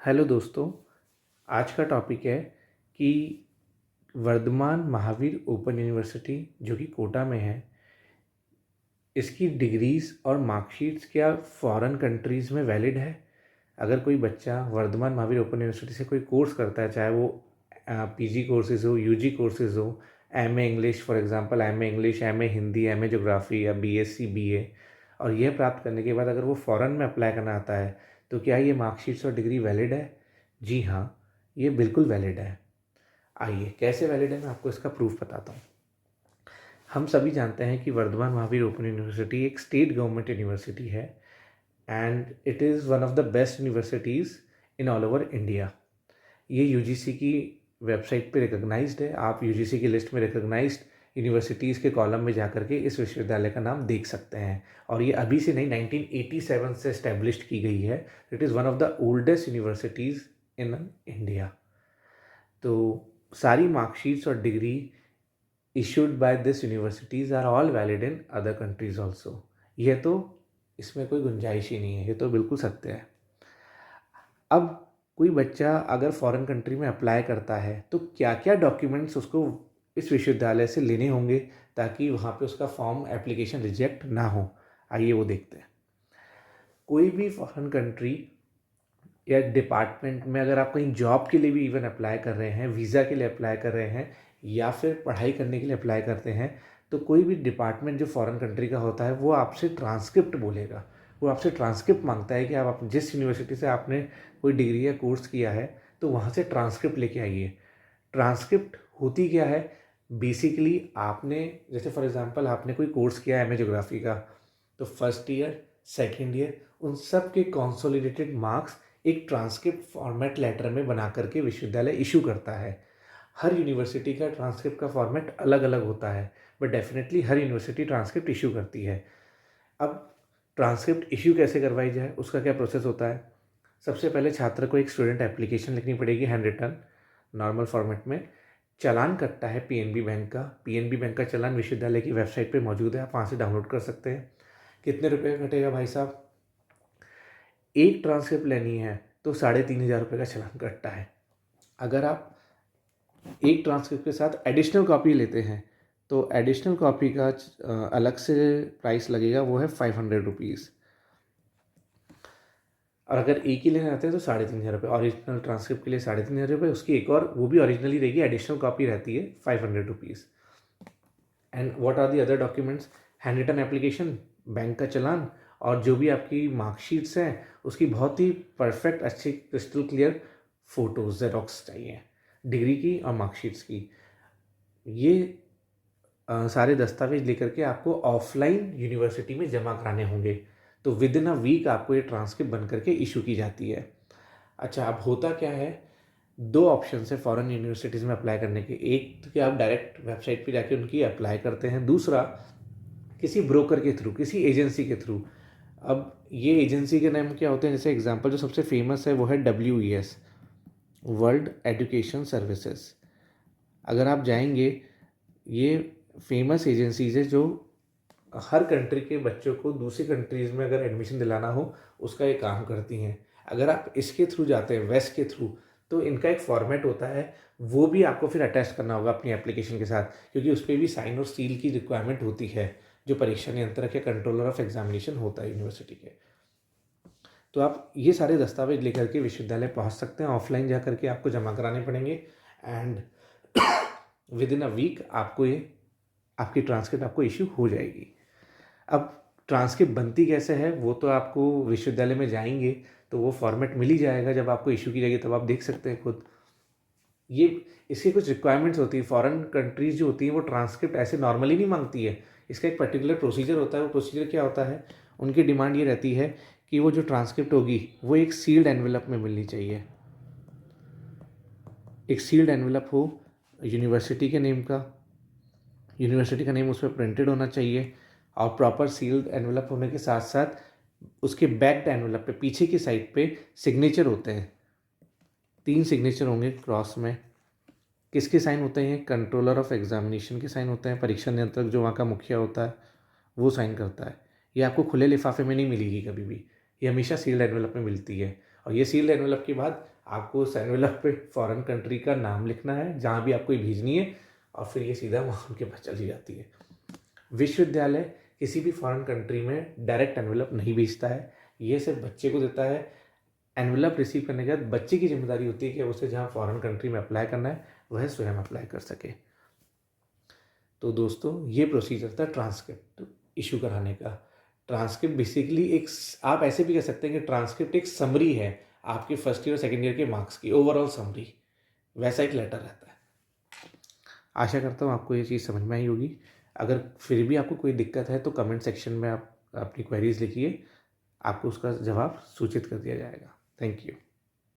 Hello दोस्तों। आज का टॉपिक है कि वर्धमान महावीर ओपन यूनिवर्सिटी जो कि कोटा में है, इसकी डिग्रीज़ और मार्कशीट्स क्या फॉरेन कंट्रीज़ में वैलिड है। अगर कोई बच्चा वर्धमान महावीर ओपन यूनिवर्सिटी से कोई कोर्स करता है, चाहे वो पीजी कोर्सेज़ हो, यूजी कोर्सेज़ हो, MA English for example, MA English, MA Hindi, MA geography या बीएससी बीए, और यह प्राप्त करने के बाद अगर वो फ़ॉरेन में अप्लाई करना आता है, तो क्या ये मार्कशीट्स और डिग्री वैलिड है? जी हाँ, ये बिल्कुल वैलिड है। आइए कैसे वैलिड है, मैं आपको इसका प्रूफ बताता हूँ। हम सभी जानते हैं कि वर्धमान महावीर ओपन यूनिवर्सिटी एक स्टेट गवर्नमेंट यूनिवर्सिटी है and it is one of the best universities in all over India. ये यूजीसी की वेबसाइट पे रिकॉग्नाइज्ड है। आप यूजीसी की लिस्ट में रिकॉग्नाइज्ड यूनिवर्सिटीज़ के कॉलम में जाकर के इस विश्वविद्यालय का नाम देख सकते हैं। और ये अभी से नहीं, 1987 से इस्टेब्लिश्ड की गई है। It is one of the oldest universities in India. तो सारी मार्कशीट्स और degree issued by this universities are all valid in other countries also। ये तो इसमें कोई गुंजाइश ही नहीं है, ये तो बिल्कुल सत्य है। अब कोई बच्चा अगर फॉरेन कंट्री में अप्लाई करता है तो क्या क्या डॉक्यूमेंट्स उसको इस विश्वविद्यालय से लेने होंगे ताकि वहाँ पे उसका फॉर्म एप्लीकेशन रिजेक्ट ना हो। आइए वो देखते हैं। कोई भी फॉरेन कंट्री या डिपार्टमेंट में अगर आप कहीं जॉब के लिए भी इवन अप्लाई कर रहे हैं, वीज़ा के लिए अप्लाई कर रहे हैं या फिर पढ़ाई करने के लिए अप्लाई करते हैं, तो कोई भी डिपार्टमेंट जो फॉरेन कंट्री का होता है वो आपसे ट्रांसक्रिप्ट बोलेगा। वो आपसे ट्रांसक्रिप्ट मांगता है कि आप जिस यूनिवर्सिटी से आपने कोई डिग्री या कोर्स किया है तो वहाँ से ट्रांसक्रिप्ट लेके आइए। ट्रांसक्रिप्ट होती क्या है? बेसिकली आपने, जैसे फॉर एग्जांपल आपने कोई कोर्स किया है एमए ज्योग्राफी का, तो फर्स्ट ईयर, सेकेंड ईयर, उन सब के कंसोलिडेटेड मार्क्स एक ट्रांसक्रिप्ट फॉर्मेट लेटर में बना करके विश्वविद्यालय इशू करता है। हर यूनिवर्सिटी का ट्रांसक्रिप्ट का फॉर्मेट अलग अलग होता है, but definitely her university transcript issue करती है। अब ट्रांसक्रिप्ट इशू कैसे करवाई जाए, उसका क्या प्रोसेस होता है? सबसे पहले छात्र को एक स्टूडेंट एप्लीकेशन लिखनी पड़ेगी, हैंड रिटन नॉर्मल फॉर्मेट में। चालान कटता है पीएनबी बैंक का। पीएनबी बैंक का चालान विश्वविद्यालय की वेबसाइट पे मौजूद है, आप वहाँ से डाउनलोड कर सकते हैं। कितने रुपये कटेगा भाई साहब? एक ट्रांसक्रिप्ट लेनी है तो 3,500 का चालान कटता है। अगर आप एक ट्रांसक्रिप्ट के साथ एडिशनल कॉपी लेते हैं तो एडिशनल कॉपी का अलग से प्राइस लगेगा, वो है 500 रुपीज़। और अगर एक ही लेने आते हैं तो 3,500 ओरिजिनल ट्रांसक्रिप्ट के लिए 3,500, उसकी एक और वो भी ओरिजिनली रहेगी, एडिशनल कॉपी रहती है 500 rupees. And what are the other documents? Hand written application, bank का चालान, और जो भी आपकी मार्कशीट्स हैं उसकी बहुत ही परफेक्ट, अच्छी, क्रिस्टल क्लियर फ़ोटोज़ जेरोक्स चाहिए, डिग्री की और मार्कशीट्स की। ये सारे दस्तावेज लेकर के आपको ऑफलाइन यूनिवर्सिटी में जमा कराने होंगे। तो विद इन अ वीक आपको ये ट्रांसक्रिप्ट बन करके इशू की जाती है। अच्छा, अब होता क्या है, दो ऑप्शन है फॉरेन यूनिवर्सिटीज़ में अप्लाई करने के। एक तो कि आप डायरेक्ट वेबसाइट पे जाके उनकी अप्लाई करते हैं, दूसरा किसी ब्रोकर के थ्रू, किसी एजेंसी के थ्रू। अब ये एजेंसी के नाम क्या होते हैं? जैसे एग्जांपल जो सबसे फेमस है वो है WES, वर्ल्ड एजुकेशन सर्विसेज। अगर आप जाएंगे, ये फेमस एजेंसीज है जो हर कंट्री के बच्चों को दूसरी कंट्रीज़ में अगर एडमिशन दिलाना हो उसका ये काम करती हैं। अगर आप इसके थ्रू जाते हैं, वेस्ट के थ्रू, तो इनका एक फॉर्मेट होता है, वो भी आपको फिर अटैच करना होगा अपनी एप्लीकेशन के साथ, क्योंकि उस पर भी साइन और सील की रिक्वायरमेंट होती है जो परीक्षा नियंत्रक या कंट्रोलर ऑफ एग्जामिनेशन होता है यूनिवर्सिटी के। तो आप ये सारे दस्तावेज लेकर के विश्वविद्यालय पहुंच सकते हैं। ऑफलाइन जा करके आपको जमा कराने पड़ेंगे and within a week आपको ये आपकी ट्रांसक्रिप्ट आपको इश्यू हो जाएगी। अब ट्रांसक्रिप्ट बनती कैसे है वो तो आपको विश्वविद्यालय में जाएंगे तो वो फॉर्मेट मिल ही जाएगा, जब आपको इशू की जाएगी तब आप देख सकते हैं खुद। ये इसकी कुछ रिक्वायरमेंट्स होती है। फॉरेन कंट्रीज जो होती हैं वो ट्रांसक्रिप्ट ऐसे नॉर्मली नहीं मांगती है, इसका एक पर्टिकुलर प्रोसीजर होता है। वो प्रोसीजर क्या होता है? उनकी डिमांड ये रहती है कि वो जो ट्रांसक्रिप्ट होगी वो एक सील्ड एनवेलप में मिलनी चाहिए। एक सील्ड एनवेलप हो यूनिवर्सिटी के नेम का, यूनिवर्सिटी का नेम उस पर प्रिंटेड होना चाहिए, और प्रॉपर सील्ड एनवेलप होने के साथ साथ उसके बैक्ड एनवेलप पे पीछे की साइड पे सिग्नेचर होते हैं। 3 सिग्नेचर होंगे क्रॉस में। किसके साइन होते हैं? कंट्रोलर ऑफ एग्जामिनेशन के साइन होते हैं। परीक्षा नियंत्रक जो वहाँ का मुखिया होता है वो साइन करता है। ये आपको खुले लिफाफे में नहीं मिलेगी कभी भी, ये हमेशा सील्ड एनवेलप में मिलती है। और ये सील्ड एनवेलप के बाद आपको उस एनवेलप पे फॉरेन कंट्री का नाम लिखना है जहाँ भी आपको ये भेजनी है, और फिर ये सीधा वहाँ उनके पास चली जाती है। विश्वविद्यालय किसी भी फॉरेन कंट्री में डायरेक्ट एनवेलप नहीं भेजता है, ये सिर्फ बच्चे को देता है। एनवेलप रिसीव करने के बाद बच्चे की जिम्मेदारी होती है कि उसे जहाँ फॉरेन कंट्री में अप्लाई करना है वह स्वयं अप्लाई कर सके। तो दोस्तों, ये प्रोसीजर था ट्रांसक्रिप्ट इशू कराने का। ट्रांसक्रिप्ट बेसिकली एक, आप ऐसे भी कह सकते हैं कि ट्रांसक्रिप्ट एक समरी है आपके फर्स्ट ईयर और सेकेंड ईयर के मार्क्स की, ओवरऑल समरी, वैसा एक लेटर रहता है। आशा करता हूँ आपको ये चीज़ समझ में आई होगी। अगर फिर भी आपको कोई दिक्कत है तो कमेंट सेक्शन में आप अपनी क्वेरीज लिखिए, आपको उसका जवाब सूचित कर दिया जाएगा। Thank you.